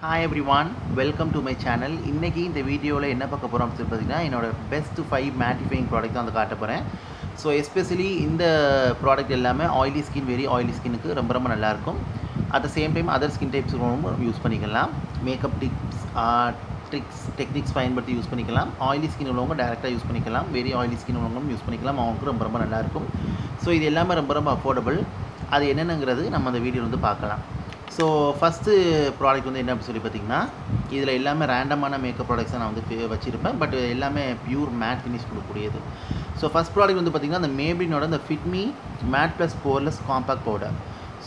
Hi everyone, welcome to my channel. இன்னைக்கு இந்த வீடியோவில் என்ன பார்க்க போகிறோம் அப்படின்னு பார்த்தீங்கன்னா என்னோட பெஸ்ட் 5 மேட்டிஃபைங் ப்ராடக்ட் தான் வந்து காட்ட போகிறேன். ஸோ எஸ்பெஷலி இந்த ப்ராடக்ட் எல்லாமே ஆயிலி ஸ்கின், வெரி ஆயிலி ஸ்கின்னுக்கு ரொம்ப நல்லாயிருக்கும். At the same time other skin டைப்ஸுக்கும் யூஸ் பண்ணிக்கலாம். மேக்கப் ட்ரிக்ஸ் டெக்னிக்ஸ் பயன்படுத்தி யூஸ் பண்ணிக்கலாம். ஆயிலி ஸ்கின் உள்ளவங்க டேரெக்டாக யூஸ் பண்ணிக்கலாம். வெரி ஆயிலி ஸ்கின் உள்ளவங்களும் யூஸ் பண்ணிக்கலாம். அவங்களுக்கு ரொம்ப நல்லாயிருக்கும். ஸோ இது எல்லாமே ரொம்ப அஃபோர்டபுள். அது என்னென்னங்கிறது நம்ம அந்த வீடியோ வந்து பார்க்கலாம். ஸோ ஃபஸ்ட்டு ப்ராடக்ட் வந்து என்ன அப்படி சொல்லி பார்த்தீங்கன்னா, இதில் எல்லாமே ரேண்டமான மேக்கப் ப்ராடக்ட்ஸை நான் வந்து வச்சுருப்பேன். பட் எல்லாமே பியூர் மேட் ஃபினிஷ் கொடுக்கக்கூடியது. ஸோ ஃபஸ்ட் ப்ராடக்ட் வந்து பார்த்திங்கன்னா அந்த மேபினோட இந்த fit me matte plus poreless compact powder.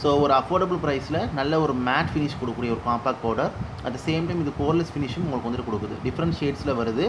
So ஒரு அஃபோர்டபுள் ப்ரைஸில் நல்ல ஒரு மேட் ஃபினிஷ் கொடுக்கக்கூடிய ஒரு compact powder. At the same time இது போர்லெஸ் ஃபினிஷும் உங்களுக்கு வந்துட்டு கொடுக்குது. டிஃப்ரெண்ட் ஷேட்ஸில் வருது.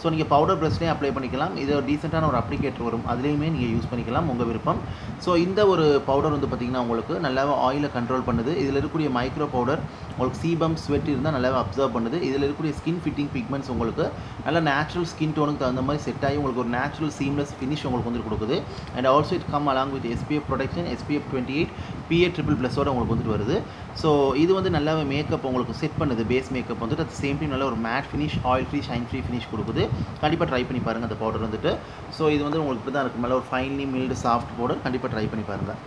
ஸோ நீங்கள் பவுடர் ப்ரஷ்லேயும் அப்ளை பண்ணிக்கலாம். இது ஒரு டீசெண்டான ஒரு அப்ளிகேட்டர் வரும், அதுலேயுமே நீங்கள் யூஸ் பண்ணிக்கலாம், உங்கள் விருப்பம். ஸோ இந்த ஒரு பவுடர் வந்து பார்த்திங்கன்னா உங்களுக்கு நல்லாவே ஆயிலை கண்ட்ரோல் பண்ணுது. இதில் இருக்கக்கூடிய மைக்ரோ பவுடர் உங்களுக்கு சீபம் ஸ்வெட் இருந்தால் நல்லாவே அப்சர்வ் பண்ணுது. இதில் இருக்கக்கூடிய ஸ்கின் ஃபிட்டிங் பிக்மெண்ட்ஸ் உங்களுக்கு நல்ல நேச்சுரல் ஸ்கின் டோனுக்கு தகுந்த மாதிரி செட் ஆகி உங்களுக்கு ஒரு நேச்சுரல் சீம்லெஸ் ஃபினிஷ் உங்களுக்கு வந்து கொடுக்குது. And also it come along with SPF protection, SPF 28 PA++ஓட உங்களுக்கு வந்துட்டு வருது. ஸோ இது வந்து நல்லாவே மேக்கப் உங்களுக்கு செட் பண்ணுது. பேஸ் மேக்கப் வந்துட்டு அட் சேம் டைம் நல்ல ஒரு matte finish, oil free, shine free finish கொடுக்குது. கண்டிப்பாக ட்ரை பண்ணி பாருங்கள் அந்த பவுடர் வந்துட்டு. ஸோ இது வந்து உங்களுக்கு இப்படி தான் இருக்கும். நல்ல ஒரு ஃபைன்லி மில்டு சாஃப்ட் பவுடர். கண்டிப்பாக ட்ரை பண்ணி பாருங்கள்.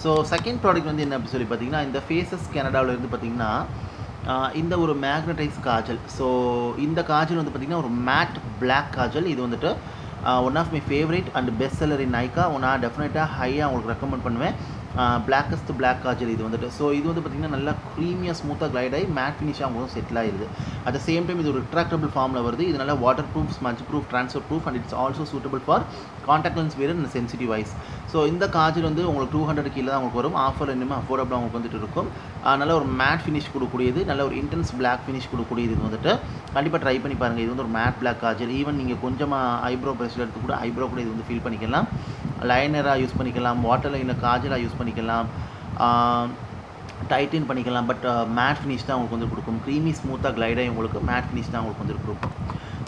ஸோ செகண்ட் ப்ராடக்ட் வந்து என்ன அப்படி சொல்லி பார்த்தீங்கன்னா, இந்த ஃபேஸஸ் கனடாவில் இருந்து பார்த்தீங்கன்னா இந்த ஒரு மேக்னடைஸ் காஜல். ஸோ இந்த காஜல் வந்து பார்த்திங்கன்னா ஒரு மேட் பிளாக் காஜல். இது வந்துட்டு one of my favourite and best seller in Nykaa. நான் டெஃபினட்டாக ஹையாக உங்களுக்கு ரெக்கமெண்ட் பண்ணுவேன். பிளாக்கஸ்ட் பிளாக் காஜல் இது வந்துட்டு. ஸோ இது வந்து பார்த்திங்கன்னா நல்லா க்ரீமியாக ஸ்மூத்தாக கிளைட் ஆகி மேட் ஃபினிஷாக உங்களுக்கு செட்டில் ஆகிடுது. அட் த சேம் டைம் இது ஒரு ரிட்ராக்டபிள் ஃபார்மில் வருது. இது நல்லா water proof, smudge proof, transfer proof and it's also suitable for contact lens wear and sensitive eyes. So இந்த காஜல் வந்து உங்களுக்கு 200 கீழே தான் உங்களுக்கு வரும். ஆஃபர் இன்னுமே அஃபோர்டபுளாக உங்களுக்கு வந்துட்டு இருக்கும். நல்ல ஒரு மேட் ஃபினிஷ் கொடுக்கக்கூடியது, நல்ல ஒரு இன்டென்ஸ் பிளாக் ஃபினிஷ் கொடுக்கக்கூடியது. இது வந்துட்டு கண்டிப்பாக ட்ரை பண்ணி பாருங்கள். இது வந்து ஒரு மேட் பிளாக் காஜல். ஈவன் நீங்கள் கொஞ்சமாக ஐப்ரோ ப்ரஷில் எடுத்து கூட ஐப்ரோ கூட இது வந்து ஃபீல் பண்ணிக்கலாம். லைனராக யூஸ் பண்ணிக்கலாம், வாட்டர் லைனில் காஜலாக யூஸ் பண்ணிக்கலாம், டைட்டன் பண்ணிக்கலாம். பட் மேட் ஃபினிஷ் தான் உங்களுக்கு வந்து கொடுக்கும். க்ரீமி ஸ்மூத்தாக கிளைடாக உங்களுக்கு மேட் ஃபினிஷ் தான் உங்களுக்கு வந்து கொடுக்கும்.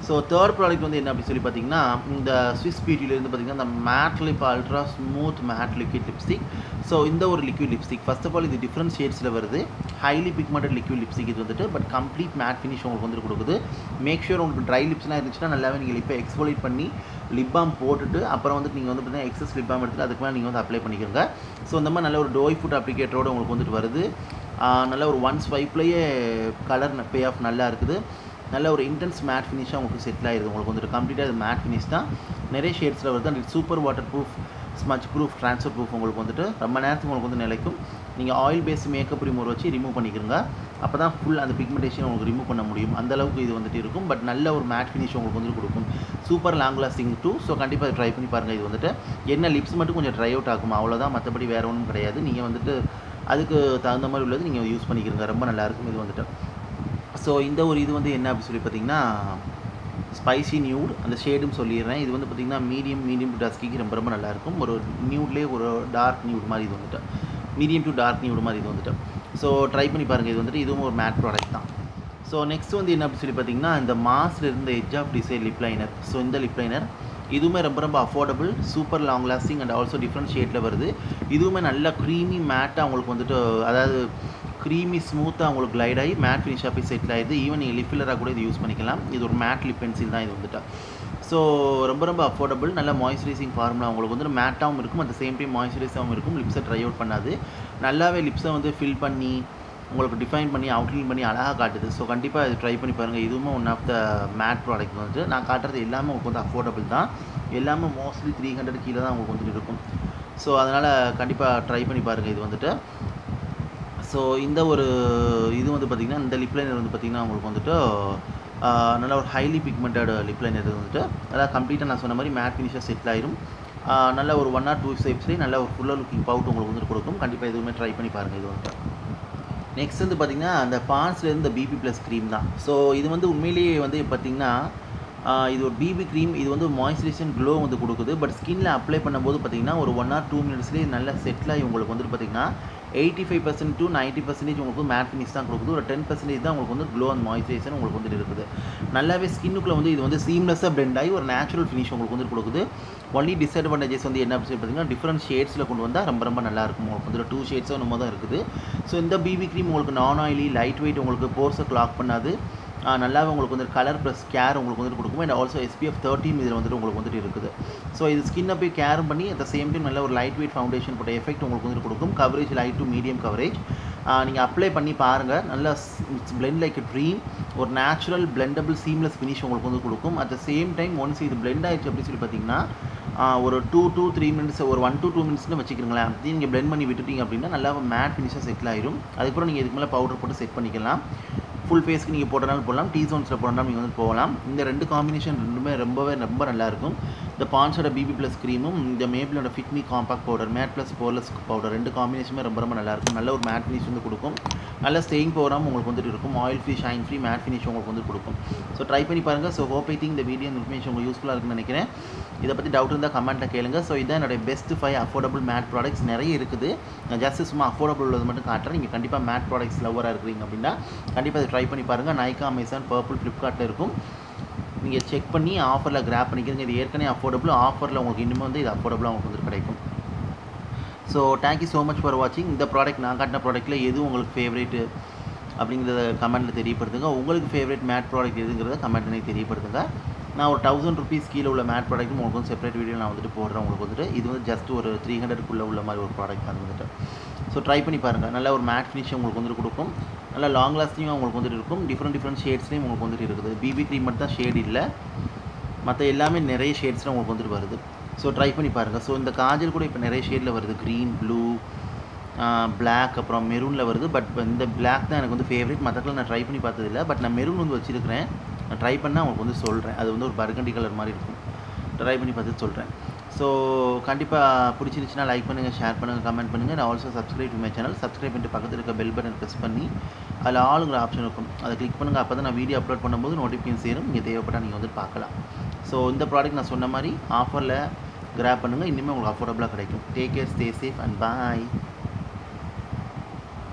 ஸோ தேர்ட் ப்ராடக்ட் வந்து என்ன அப்படி சொல்லி பார்த்தீங்கன்னா, இந்த ஸ்விஸ் பியூட்டிலேருந்து பார்த்தீங்கன்னா இந்த matte lip ultra smooth matte liquid lipstick. So இந்த ஒரு liquid lipstick first of all இது டிஃப்ரெண்ட் ஷேட்ஸில் வருது. ஹைலி பிக்மெண்டட் லிக்விட் லிப்ஸ்டிக் இது வந்துட்டு. பட் கம்ப்ளீட் மேட் ஃபினிஷ் உங்களுக்கு வந்து கொடுக்குது. மேக் ஷூர் உங்களுக்கு ட்ரை லிப்ஸ்லாம் இருந்துச்சுன்னா நல்லாவே நீங்கள் லிப்பை எக்ஸ்ஃபோலியேட் பண்ணி லிப் பாம் போட்டுட்டு அப்புறம் வந்துட்டு நீங்கள் வந்து பார்த்தீங்கன்னா எக்ஸஸ் லிப் பாம் எடுத்துட்டு அதுக்கு மேலே நீங்கள் வந்து அப்ளை பண்ணிக்கிறங்க. ஸோ இந்த மாதிரி நல்ல ஒரு டோய் ஃபுட் அப்ளிகேட்டரோடு உங்களுக்கு வந்துட்டு வருது. நல்ல ஒரு ஒன் ஸ்வைப்லேயே கலர் பே ஆஃப் நல்லா இருக்குது. நல்ல ஒரு இன்டென்ஸ் மேட் ஃபினிஷாக உங்களுக்கு செட்டில் ஆகிடுது. உங்களுக்கு வந்துட்டு கம்ப்ளீட்டாக இது மேட் ஃபினிஷ் தான். நிறைய ஷேட்ஸில் வருது. And super water proof, smudge proof, transfer proof உங்களுக்கு வந்துட்டு ரொம்ப நேரத்துக்கு உங்களுக்கு வந்து நிலைக்கும். நீங்கள் ஆயில் பேஸ்ட் மேக்கப் ரிமூவர் வச்சு ரிமூவ் பண்ணிக்கிறங்க. அப்போ தான் ஃபுல் அந்த பிக்மெண்டேஷன் உங்களுக்கு ரிமூவ் பண்ண முடியும். அந்தளவுக்கு இது வந்துட்டு இருக்கும். பட் நல்ல ஒரு மேட் ஃபினிஷ் உங்களுக்கு வந்துட்டு கொடுக்கும். Super long lasting too. So கண்டிப்பாக ட்ரை பண்ணி பாருங்கள். இது வந்துட்டு என்ன லிப்ஸ் மட்டும் கொஞ்சம் ட்ரை அவுட் ஆகும், அவ்வளோதான். மற்றபடி வேறு ஒன்றும் கிடையாது. நீங்கள் வந்துட்டு அதுக்கு தகுந்த மாதிரி உள்ளது நீங்கள் யூஸ் பண்ணிக்கிறங்க. ரொம்ப நல்லாயிருக்கும் இது வந்துட்டு. ஸோ இந்த ஒரு இது வந்து என்ன அப்படி சொல்லி பார்த்தீங்கன்னா ஸ்பைசி நியூட். அந்த ஷேடும் சொல்லிடுறேன். இது வந்து பார்த்திங்கன்னா மீடியம் டு டஸ்கிக்கு ரொம்ப நல்லாயிருக்கும். ஒரு நியூட்லேயே ஒரு டார்க் நியூட் மாதிரி இது வந்துட்டு. மீடியம் டு டார்க் நியூட் மாதிரி இது வந்துட்டு. ஸோ ட்ரை பண்ணி பாருங்கள். இது வந்துட்டு இதுவும் ஒரு மேட் ப்ராடக்ட் தான். ஸோ நெக்ஸ்ட் வந்து என்ன அப்படி சொல்லி பார்த்தீங்கன்னா இந்த மாஸில் இருந்த edge of design lip liner. So இந்த லிப் லைனர் இதுவுமே ரொம்ப affordable, super long lasting and also different ஷேட்டில் வருது. இதுவுமே நல்ல க்ரீமி மேட்டாக உங்களுக்கு வந்துட்டு, அதாவது க்ரீமி ஸ்மூத்தாக உங்களுக்கு கிளைட் ஆகி மேட் ஃபினிஷாக போய் செட்டில் ஆகிடுது. ஈவன் நீங்கள் லிப் ஃபில்லராக கூட இது யூஸ் பண்ணிக்கலாம். இது ஒரு மேட் லிப் பென்சில் தான் இது வந்துட்டு. ஸோ ரொம்ப அஃபோர்டபுள். நல்ல மாய்ஸ்சரைசிங் ஃபார்முலா உங்களுக்கு வந்து மேட்டாகவும் இருக்கும். அட் சேம் டைம் மாய்ஸ்சரைஸாகவும் இருக்கும். லிப்ஸை ட்ரை அவுட் பண்ணாது. நல்லாவே லிப்ஸை வந்து ஃபில் பண்ணி உங்களுக்கு டிஃபைன் பண்ணி அவுட்லைன் பண்ணி அழகாக காட்டுது. ஸோ கண்டிப்பாக இது ட்ரை பண்ணி பாருங்கள். இதுவுமே one of the matte product வந்துட்டு. நான் காட்டுறது எல்லாமே உங்களுக்கு வந்து அஃபோர்டபுள் தான். எல்லாமே மோஸ்ட்லி 300 கீழே தான் உங்களுக்கு வந்துட்டு இருக்கும். ஸோ அதனால் கண்டிப்பாக ட்ரை பண்ணி பாருங்கள் இது வந்துட்டு. ஸோ இந்த ஒரு இது வந்து பார்த்திங்கன்னா இந்த லிப் லைனர் வந்து பார்த்திங்கன்னா உங்களுக்கு வந்துட்டு நல்லா ஒரு ஹைலி பிக்மெண்டட் லிப் லைனர் வந்துட்டு நல்லா கம்ப்ளீட்டாக நான் சொன்ன மாதிரி மேட் ஃபினிஷாக செட்டில் ஆயிரும். நல்ல ஒரு 1 or 2 ஸ்டெப்ஸ்லேயே நல்ல ஒரு ஃபுல்லாக லுக்கிங் பவுட் உங்களுக்கு வந்துட்டு கொடுக்கும். கண்டிப்பாக எதுவுமே ட்ரை பண்ணி பாருங்கள் இது வந்துட்டு. நெக்ஸ்ட் வந்து பார்த்திங்கன்னா அந்த பான்ஸ்லேருந்து இந்த BB+ க்ரீம் தான். ஸோ இது வந்து உண்மையிலேயே வந்து பார்த்திங்கன்னா இது ஒரு BB க்ரீம். இது வந்து மாய்ஸ்சரைசேஷன் க்ளோ வந்து கொடுக்குது. பட் ஸ்கின்னில் அப்ளை பண்ணும்போது பார்த்திங்கன்னா ஒரு 1 or 2 மினிட்ஸ்லேயே நல்லா செட்டில் ஆகி உங்களுக்கு வந்துட்டு பார்த்திங்கன்னா 85% to 90% உங்களுக்கு மேட் ஃபினிஷ் தான் கொடுக்குது. ஒரு 10% தான் உங்களுக்கு வந்து க்ளோ அண்ட் மாய்ஸ்சரைசர் உங்களுக்கு வந்து இருக்குது. நல்லாவே ஸ்கின்னுக்குள்ள வந்து இது வந்து சீம்லெஸ்ஸாக பிளெண்ட் ஆகி ஒரு நேச்சுரல் ஃபினிஷ் உங்களுக்கு வந்து கொடுக்குது. ஒன்லி டிஸ்அட்வான்டேஜஸ் வந்து என்ன அப்படின்னு பார்த்தீங்கன்னா டிஃப்ரெண்ட் ஷேட்ஸில் கொண்டு வந்தால் ரொம்ப நல்லாயிருக்கும். உங்களுக்கு வந்து 2 ஷேட்ஸோ நம்ம தான் இருக்குது. ஸோ இந்த பிபி க்ரீம் உங்களுக்கு நான் ஆயிலி லைட் வெயிட் உங்களுக்கு போர்ஸை லாக் பண்ணாது. நல்லாவே உங்களுக்கு வந்து கலர் ப்ளஸ் கேர் உங்களுக்கு வந்துட்டு கொடுக்கும். அண்ட் ஆல்சோ SPF 13 இதில் வந்துட்டு உங்களுக்கு வந்துட்டு இருக்குது. ஸோ இது ஸ்கின்னை போய் கேர் பண்ணி அட் த சேம் டைம் நல்ல ஒரு லைட் வெயிட் ஃபவுண்டேஷன் போட்ட எஃபெக்ட் உங்களுக்கு வந்துட்டு கொடுக்கும். Coverage light to medium coverage நீங்கள் அப்ளை பண்ணி பாருங்கள். நல்லா பிளெண்ட் லைக் ட்ரீம் ஒரு நேச்சுரல் பிளெண்டபிள் சீம்லெஸ் ஃபினிஷ் உங்களுக்கு வந்து கொடுக்கும். At the same time once இது பிளெண்ட் ஆயிடுச்சு அப்படின்னு சொல்லி பார்த்தீங்கன்னா ஒரு 2 to 3 மினிட்ஸ் ஒரு 1 to 2 மினிட்ஸ்னு வச்சுக்கிறீங்களேன். அப்படி நீங்கள் பிளெண்ட் பண்ணி விட்டுட்டீங்க அப்படின்னா நல்லா மேட் ஃபினிஷாக செட்டில் ஆயிரும். அதுக்கப்புறம் நீங்கள் இதுக்கு மேலே பவுடர் போட்டு செட் பண்ணிக்கலாம். ஃபுல் ஃபேஸ்க்கு நீங்கள் போட்டனாலும் போடலாம், டீ ஜோன்ஸில் போடனாலும் நீங்கள் வந்து போகலாம். இந்த 2 காம்பினேஷன் ரெண்டுமே ரொம்ப நல்லாயிருக்கும். இந்த பான்ஸோட பிபி ப்ளஸ் க்ரீமும் இந்த மேபிளோட fit me compact powder matte plus poreless powder 2 காம்பினேஷனுமே ரொம்ப நல்லாயிருக்கும். நல்ல ஒரு மேட் ஃபினிஷ் வந்து கொடுக்கும். நல்ல ஸ்டேயிங் பவராகவும் உங்களுக்கு வந்துட்டு இருக்கும். Oil free shine free matte finish உங்களுக்கு வந்து கொடுக்கும். ஸோ ட்ரை பண்ணி பாருங்கள். ஸோ ஹோப் ஐ திங்க் இந்த வீடியோ இன்ஃபர்மேஷன் உங்களுக்கு யூஸ்ஃபுல்லாக இருக்குன்னு நினைக்கிறேன். இதை பற்றி டவுட் இருந்தால் கமெண்ட்டில் கேளுங்க. ஸோ இதான் என்னுடைய பெஸ்ட் 5 அஃபோர்டபுள் மேட் ப்ராடக்ட்ஸ் நிறைய இருக்குது. நான் ஜஸ்ட் சும்மா அஃபோர்டபுள் உள்ளது மட்டும் காட்டுறேன். நீங்கள் கண்டிப்பாக மேட் ப்ராடக்ட்ஸ் லவராக இருக்கிறீங்க அப்படின்னா கண்டிப்பாக அதை ட்ரை பண்ணி பாருங்கள். நைக்கா, அமேசான், பர்பிள், ஃப்ளிப்கார்ட்டில் இருக்கும். நீங்கள் செக் பண்ணி ஆஃபரில் கிராப் பண்ணிக்கிறீங்க. இது ஏற்கனவே அஃபோர்டபுள், ஆஃபரில் உங்களுக்கு இன்னும் வந்து இது அஃபோர்டபுளாக உங்களுக்கு வந்து கிடைக்கும். So thank you so much for வாட்சிங். இந்த ப்ராடக்ட் நான் காட்டின ப்ராடக்ட்டில் எது உங்களுக்கு ஃபேவரேட்டு அப்படிங்கிறத கமெண்ட்டில் தெரியப்படுத்துங்க. உங்களுக்கு ஃபேவரட் மேட் ப்ராடக்ட் எதுங்கிறத கமெண்ட் எனக்கு தெரியப்படுத்துங்க. நான் ஒரு 1000 rupees கீழே உள்ள மேட் ப்ராடக்ட்டும் உங்களுக்கு வந்து செப்பரேட் வீடியோ நான் வந்துட்டு போடுறேன். உங்களுக்கு வந்துட்டு இது வந்து ஜஸ்ட் ஒரு 300 உள்ள மாதிரி ஒரு ப்ராடக்ட் அது வந்துட்டு. ஸோ ட்ரை பண்ணி பாருங்கள். நல்ல ஒரு மேட் ஃபினிஷ் உங்களுக்கு வந்துட்டு கொடுக்கும். நல்லா லாங் லாஸ்டிங்காக உங்களுக்கு வந்துட்டு இருக்கும். டிஃப்ரெண்ட் ஷேட்ஸ்லேயும் உங்களுக்கு வந்துட்டு இருக்குது. பிபி க்ரீம் மட்டும் தான் ஷேட் இல்லை, மற்ற எல்லாமே நிறைய ஷேட்ஸில் உங்களுக்கு வந்துட்டு வருது. ஸோ ட்ரை பண்ணி பாருங்கள். ஸோ இந்த காஜல் கூட இப்போ நிறைய ஷேடில் வருது. க்ரீன், ப்ளூ, பிளாக், அப்புறம் மெரூனில் வருது. பட் இந்த பிளாக் தான் எனக்கு வந்து ஃபேவரட். மற்றக்கெல்லாம் நான் ட்ரை பண்ணி பார்த்ததில்லை. பட் நான் மெரூன் வந்து வச்சுருக்கிறேன். நான் ட்ரை பண்ணால் உங்களுக்கு வந்து சொல்கிறேன். அது வந்து ஒரு பர்கண்டி கலர் மாதிரி இருக்கும். ட்ரை பண்ணி பார்த்துட்டு சொல்கிறேன். ஸோ கண்டிப்பாக பிடிச்சிருந்துச்சுன்னா லைக் பண்ணுங்கள், ஷேர் பண்ணுங்கள், கமெண்ட் பண்ணுங்கள். நான் also subscribe to my channel. Subscribe பண்ணிட்டு பக்கத்தில் இருக்க பெல் பட்டன் ப்ரெஸ் பண்ணி அதில் ஆளுங்கிற ஆப்ஷன் இருக்கும். அதை கிளிக் பண்ணுங்கள். அப்போ தான் நான் வீடியோ அப்லோட் பண்ணும்போது நோட்டிஃபிகேஷன் சேரும். நீங்கள் தேவைப்பட்டால் நீங்கள் வந்து பார்க்கலாம். ஸோ இந்த ப்ராடக்ட் நான் சொன்ன மாதிரி ஆஃபரில் கிராப் பண்ணுங்கள். இன்னுமே உங்களுக்கு அஃபோர்டபுளாக கிடைக்கும். Take care, stay safe and bye.